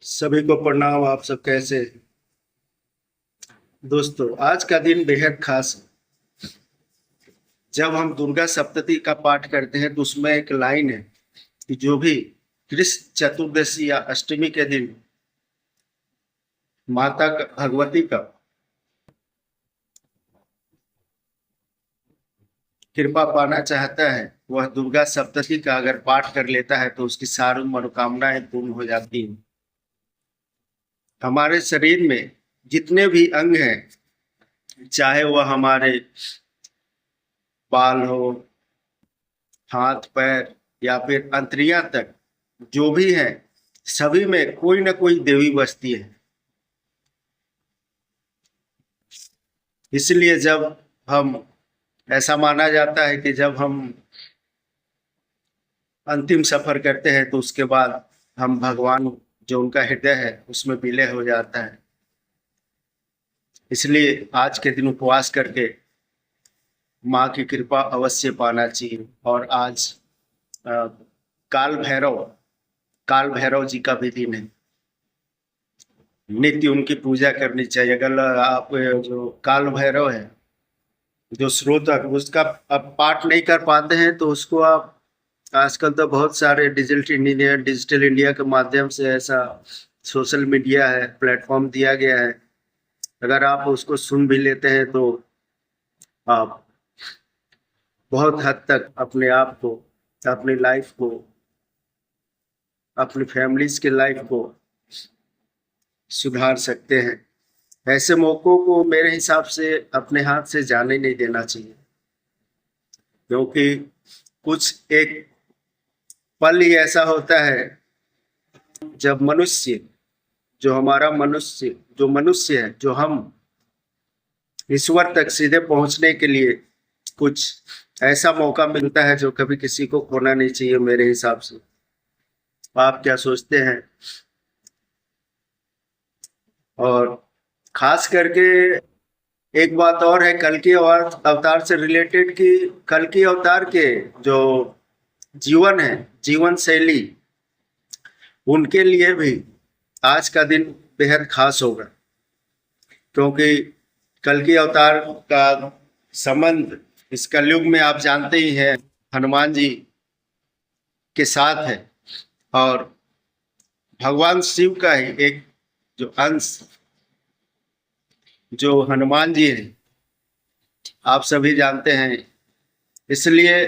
सभी को प्रणाम। आप सब कैसे हैं? दोस्तों, आज का दिन बेहद खास है। जब हम दुर्गा सप्तती का पाठ करते हैं तो उसमें एक लाइन है कि जो भी कृष्ण चतुर्दशी या अष्टमी के दिन भगवती का कृपा पाना चाहता है, वह दुर्गा सप्तती का अगर पाठ कर लेता है तो उसकी सारी मनोकामनाएं पूर्ण हो जाती हैं। हमारे शरीर में जितने भी अंग हैं, चाहे वह हमारे बाल हो, हाथ पैर या फिर अंतरियां तक, जो भी है, सभी में कोई ना कोई देवी बसती है। इसलिए जब हम ऐसा माना जाता है कि जब हम अंतिम सफर करते हैं तो उसके बाद हम भगवान, जो उनका हृदय है, उसमें विलय हो जाता है। इसलिए आज के दिन उपवास करके माँ की कृपा अवश्य पाना चाहिए। और आज अ, काल भैरव काल भैरव जी का भी दिन है। नित्य उनकी पूजा करनी चाहिए। अगर आप जो काल भैरव है, जो स्रोत है, उसका अब पाठ नहीं कर पाते हैं तो उसको आप, आजकल तो बहुत सारे डिजिटल इंडिया के माध्यम से ऐसा सोशल मीडिया है, प्लेटफॉर्म दिया गया है। अगर आप उसको सुन भी लेते हैं तो आप बहुत हद तक अपने आप को, अपनी लाइफ को, अपनी फैमिलीज के लाइफ को सुधार सकते हैं। ऐसे मौकों को मेरे हिसाब से अपने हाथ से जाने नहीं देना चाहिए, क्योंकि कुछ एक पल ही ऐसा होता है जब मनुष्य, जो मनुष्य है, जो हम ईश्वर तक सीधे पहुंचने के लिए कुछ ऐसा मौका मिलता है जो कभी किसी को खोना नहीं चाहिए मेरे हिसाब से। आप क्या सोचते हैं? और खास करके एक बात और है कल की अवतार से रिलेटेड, कि कल की अवतार के जो जीवन है, जीवन शैली, उनके लिए भी आज का दिन बेहद खास होगा। क्योंकि कल की अवतार का संबंध इस कलयुग में आप जानते ही हैं, हनुमान जी के साथ है। और भगवान शिव का ही एक जो अंश, जो हनुमान जी हैं, आप सभी जानते हैं। इसलिए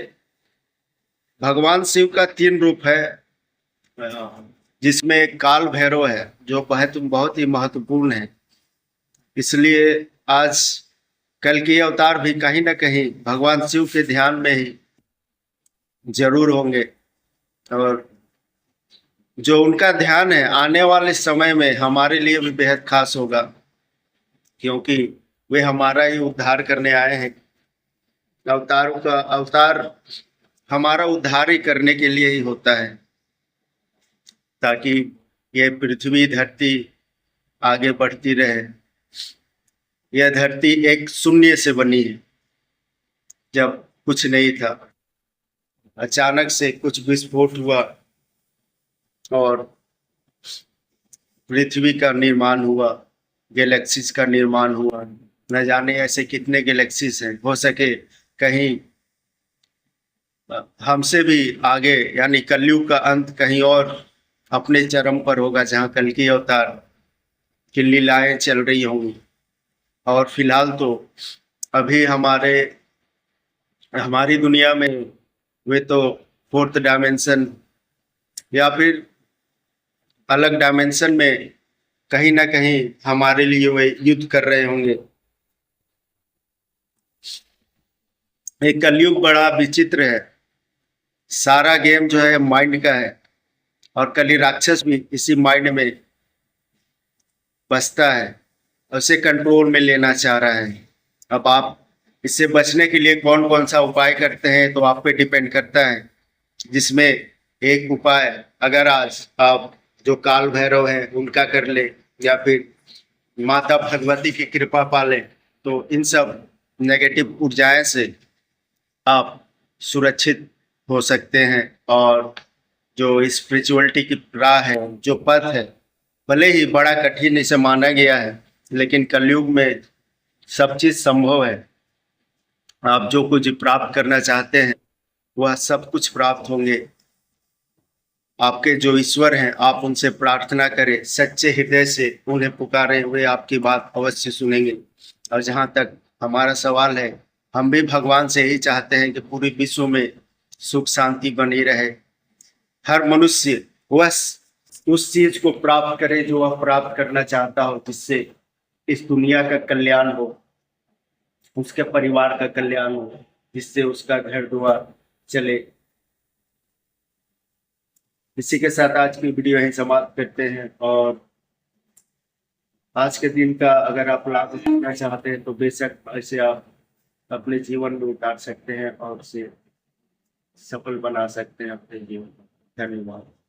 भगवान शिव का 3 रूप है, जिसमें एक काल भैरव है जो बहुत ही महत्वपूर्ण है। इसलिए आज कल की अवतार भी कहीं ना कहीं भगवान शिव के ध्यान में ही जरूर होंगे। और जो उनका ध्यान है आने वाले समय में हमारे लिए भी बेहद खास होगा, क्योंकि वे हमारा ही उद्धार करने आए हैं। अवतार हमारा उद्धार ही करने के लिए ही होता है, ताकि ये पृथ्वी धरती आगे बढ़ती रहे। यह धरती एक शून्य से बनी है, जब कुछ नहीं था, अचानक से कुछ विस्फोट हुआ और पृथ्वी का निर्माण हुआ, गैलेक्सीज का निर्माण हुआ। न जाने ऐसे कितने गैलेक्सीज हैं, हो सके कहीं हमसे भी आगे, यानी कलयुग का अंत कहीं और अपने चरम पर होगा, जहाँ कल की अवतार की लीलाएं चल रही होंगी। और फिलहाल तो अभी हमारी दुनिया में वे तो फोर्थ डायमेंशन या फिर अलग डायमेंशन में कहीं ना कहीं हमारे लिए वे युद्ध कर रहे होंगे। ये कलयुग बड़ा विचित्र है। सारा गेम जो है माइंड का है, और कली राक्षस भी इसी माइंड में बसता है, उसे कंट्रोल में लेना चाह रहा है। अब आप इससे बचने के लिए कौन कौन सा उपाय करते हैं तो आप पे डिपेंड करता है। जिसमें एक उपाय, अगर आज आप जो काल भैरव हैं उनका कर ले, या फिर माता भगवती की कृपा पाले, तो इन सब नेगेटिव ऊर्जाएं से आप सुरक्षित हो सकते हैं। और जो स्पिरिचुअलिटी की राह है, जो पथ है, भले ही बड़ा कठिन इसे माना गया है, लेकिन कलयुग में सब चीज संभव है। आप जो कुछ प्राप्त करना चाहते हैं वह सब कुछ प्राप्त होंगे। आपके जो ईश्वर हैं, आप उनसे प्रार्थना करें, सच्चे हृदय से उन्हें पुकारें, वे आपकी बात अवश्य सुनेंगे। और जहाँ तक हमारा सवाल है, हम भी भगवान से यही चाहते हैं कि पूरे विश्व में सुख शांति बनी रहे। हर मनुष्य वह उस चीज को प्राप्त करे जो वह प्राप्त करना चाहता हो, जिससे इस दुनिया का कल्याण हो, उसके परिवार का कल्याण हो, जिससे उसका घर द्वार चले। इसी के साथ आज की वीडियो यहीं समाप्त करते हैं। और आज के दिन का अगर आप लाभ उठाना चाहते हैं तो बेशक ऐसे आप अपने जीवन में उतार सकते हैं और उसे सफल बना सकते हैं अपने जीवन में। धन्यवाद।